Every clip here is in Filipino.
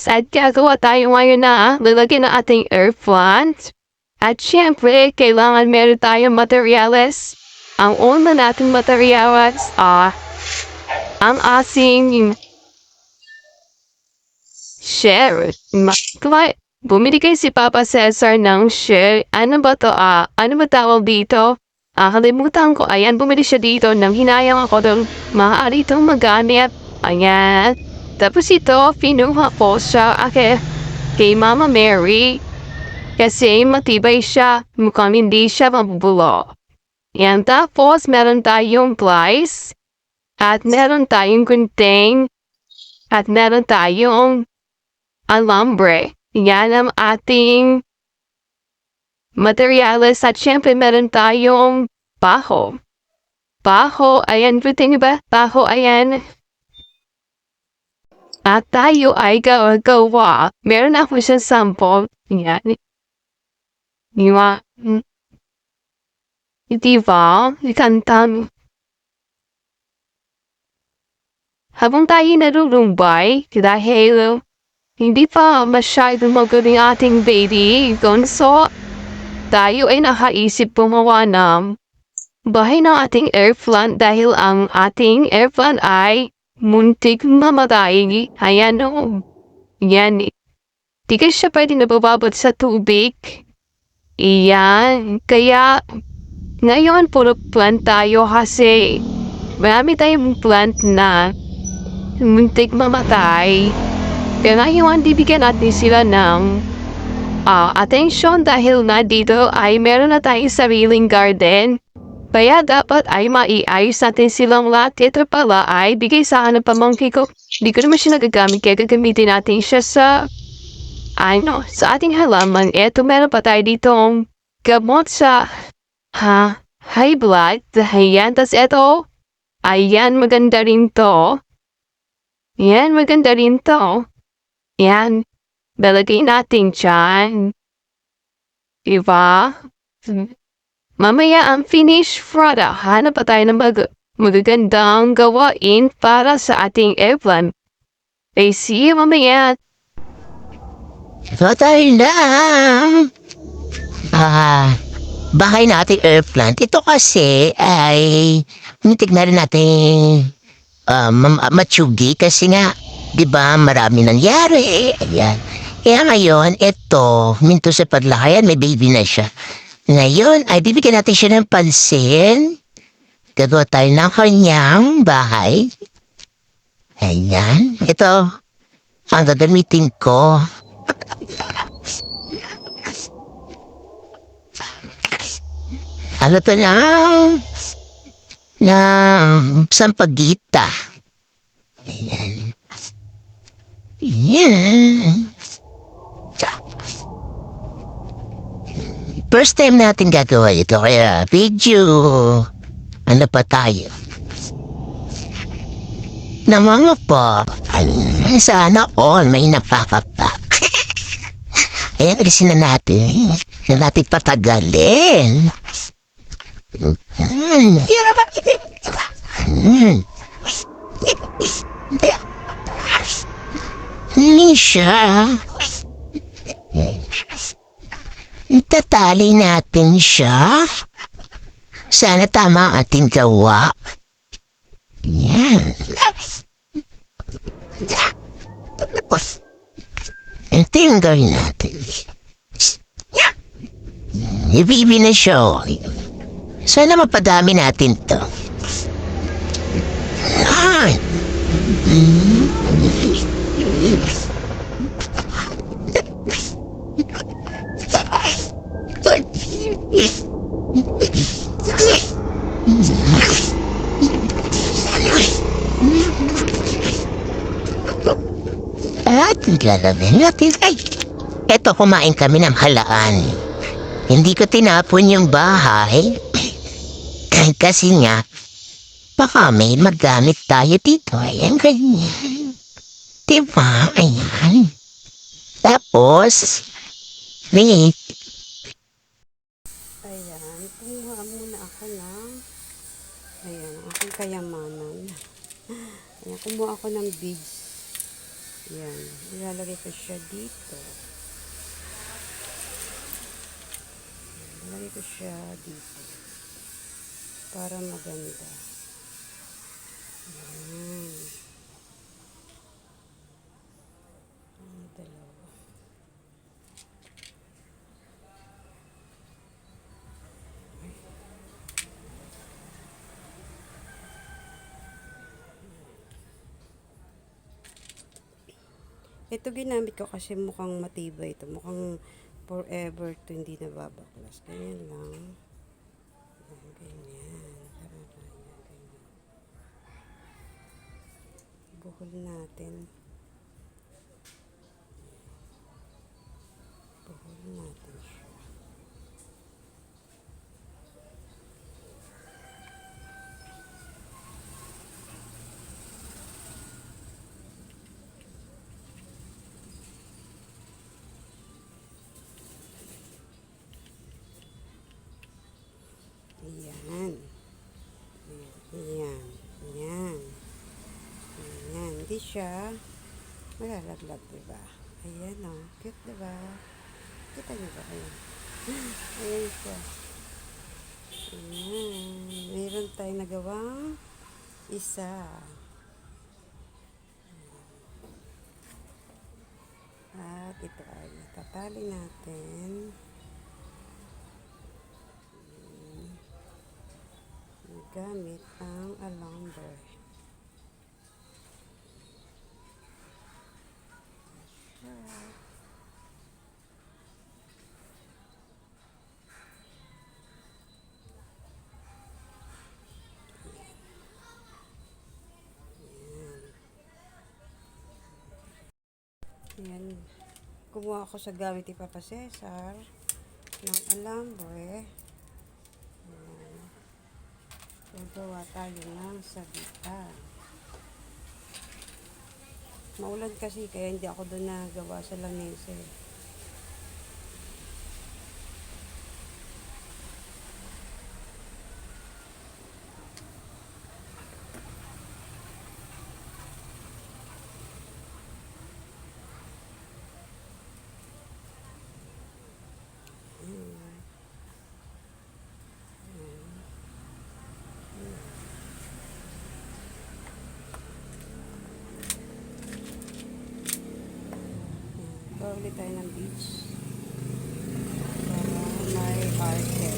At gagawa tayo ngayon na lalagyan ng ating air plant. At syempre, kailangan meron tayong materyales. Ang una nating materyales ang ating share. Bumili kayo si Papa Cesar ng share. Ano ba to? Ano ba tawag dito? Kalimutan ko. Ayan, bumili siya dito nang hinayang ako doon. Maaari itong magamit. Ayan. Tapos ito, pinuha ko siya kay Mama Mary. Kasi matibay siya. Mukhang hindi siya mabubulo. Yan, tapos meron tayong plies. At meron tayong gunting. At meron tayong alambre. Yan ang ating materyales. At syempre meron tayong baho. Baho, ayan, gunting ba? Baho, ayan. At tayo ay gawa. Meron ako siyang sample. Yan. Diba? Ikantan. Habang tayo narulumbay, dahil hindi pa masyadong magaling ating baby, Gonzo, tayo ay nakaisip gumawa ng bahay ng ating air plant dahil ang ating air plant ay muntik mamatay. Ayan o. Yan. Di ka siya pwede nabababot sa tubig. Iyan. Kaya, ngayon puro plant tayo kasi marami tayong plant na muntik mamatay. Kaya ngayon, bibigyan natin sila ng attention dahil na dito ay meron na tayong sariling garden. Kaya dapat ay maiayos natin silang lahat. Ito pala ay bigay sa akin ng pamangkin ko. Hindi ko naman siya nagagamit kaya gagamitin natin siya sa ating halaman. Ito meron pa tayo ditong gamot sa high blood. Ayan, tas ito. Ayan, maganda rin to. Yan, maganda rin to. Yan, balagay natin dyan. Diba? Mamaya ang finished product, hanap pa tayo ng magagandang gawain para sa ating air plant. I see you mamaya. So tayo na. Bahay na ating air plant. Ito kasi ay tignan rin natin matsugi kasi nga, di ba, marami nangyari. Ayan. Kaya ngayon, ito, minto sa paglakayan, may baby na siya. Ngayon, ay bibigyan natin siya ng pansin. Gagawa tayo ng kanyang bahay. Ayan. Ito, ang gagamitin ko. Ano to ng sampagita. Ayan. Ayan. First time natin gagawa ito, kaya video, ano pa tayo? Na mga po, sana all may napakapak. Ayan, alisin na natin patagalin. Hindi siya. Itatali natin siya. Sana tama ang ating gawa. Yan. Ito yung gawin natin. Ibibi na siya. Sana mapadami natin to. Ay. At lalabin natin. Ay, eto, kumain kami ng halaan. Hindi ko tinapon yung bahay. Kasi nga, baka may magamit tayo dito. Ayan, ganyan. Diba? Ayan. Tapos, may Ayan, kumuha muna ako ng, ayan, ang aking kayamanan. Ayan, kumuha ako ng beads. Ayan, ilalagay ko siya dito. Ilalagay ko siya dito. Para maganda. Ayan. Ayan, dalawa. Ito ginamit ko kasi mukhang matibay ito. Mukhang forever to hindi nababaklas. Ganyan lang. Ayan, ganyan. Ganyan. Buhol natin. Buhol natin siya. Ayan. Ayan. Ayan. Ayan. Hindi siya malalaglag, diba? Ayan o. Cute, diba? Kita niyo ba? Ayan. Ayan siya. Ayan. Mayroon tayong nagawang isa. At ito ay tatali natin. Gamit ang alambre. Ayan. Kumuha ako sa gamit ni Papa Cesar ng alambre. Ayan. Gagawa tayo ng sabitan. Maulan kasi kaya hindi ako doon nagawa sa lamesa. Gawa ulit tayo ng beach. Para may arte.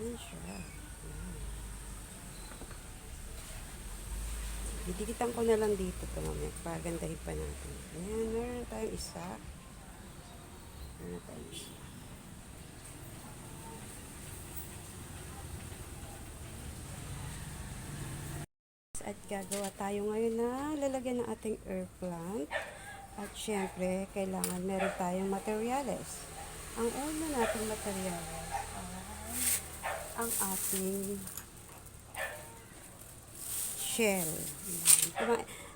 Ayan siya. Didikitan ko na lang dito ito mamaya. Pagandahin pa natin. Ayan, meron tayong isa. Meron tayong isa. At gagawa tayo ngayon na lalagyan ng ating air plant. At syempre, kailangan meron tayong materyales. Ang una nating materyales ay ang ating shell.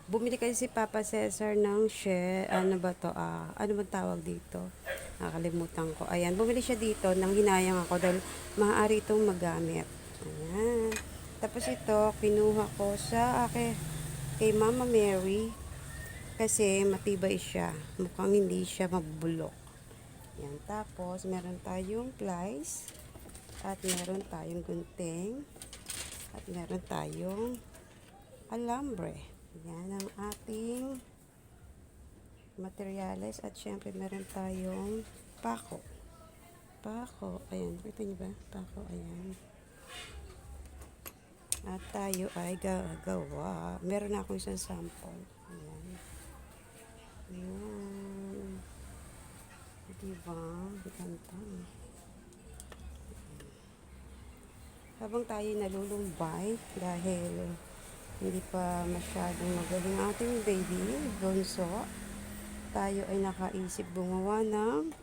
Bumili kasi si Papa Cesar ng shell. Ano ba to? Ano ba tawag dito? Nakalimutan ko. Ayan, bumili siya dito nang hinayang ako dahil maaari itong magamit. Ayan. Tapos ito, kinuha ko sa kay Mama Mary kasi matibay siya. Mukhang hindi siya mabulok. Yan. Tapos, meron tayong plies at meron tayong gunting at meron tayong alambre. Yan ang ating materyales at syempre meron tayong pako. Pako. Ayan. Kita niyo ba? Pako. Ayan. At tayo ay gagawa. Meron na akong isang sample. Ayan. Ayan. Diba? Ganda. Habang tayo nalulumbay dahil hindi pa masyadong magaling ang ating baby, bunso, tayo ay nakaisip gumawa ng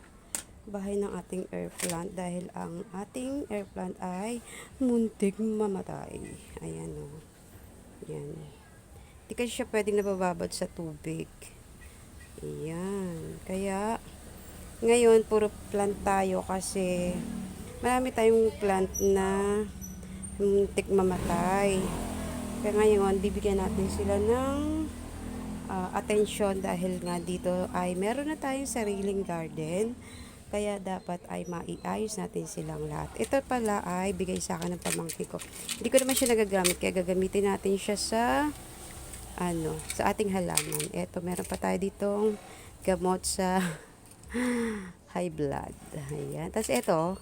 bahay ng ating air plant dahil ang ating air plant ay muntik mamatay. Ayan o. Ayan. Hindi kasi siya pwedeng nabababad sa tubig. Ayan. Kaya, ngayon, puro plant tayo kasi marami tayong plant na muntik mamatay. Kaya ngayon, bibigyan natin sila ng atensyon dahil nga dito ay meron na tayong sariling garden. Kaya dapat ay maiayos natin silang lahat. Ito pala ay bigay sa akin ng pamangkin ko. Hindi ko naman siya nagagamit kaya gagamitin natin siya sa sa ating halaman. Ito, meron pa tayo ditong gamot sa high blood. Ayan. Tapos ito,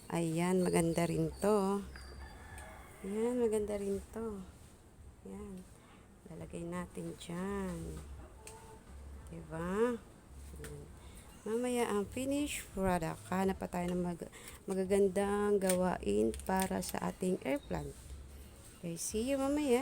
ayan, maganda rin to. Ayan, maganda rin to. Ayan. Lalagay natin dyan. Diba? Ayan. Mamaya ang finished product. Hanap pa tayo ng magagandang gawain para sa ating air plant. Okay, see you mamaya.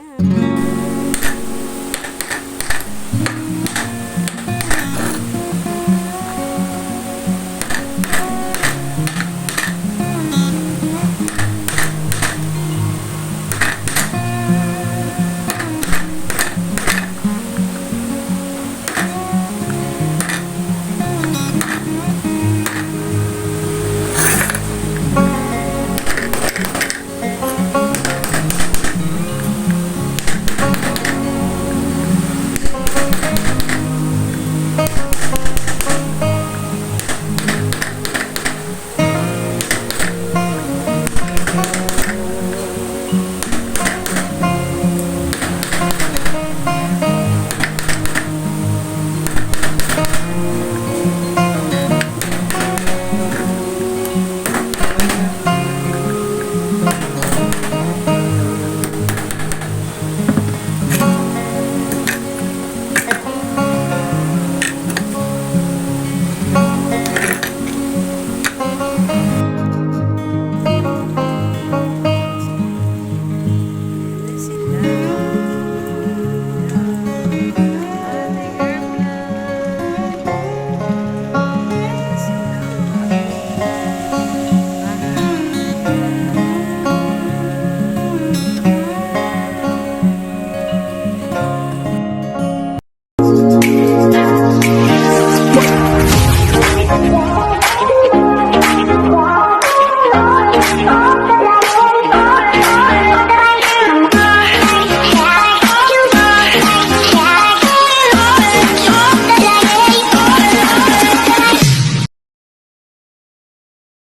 Oh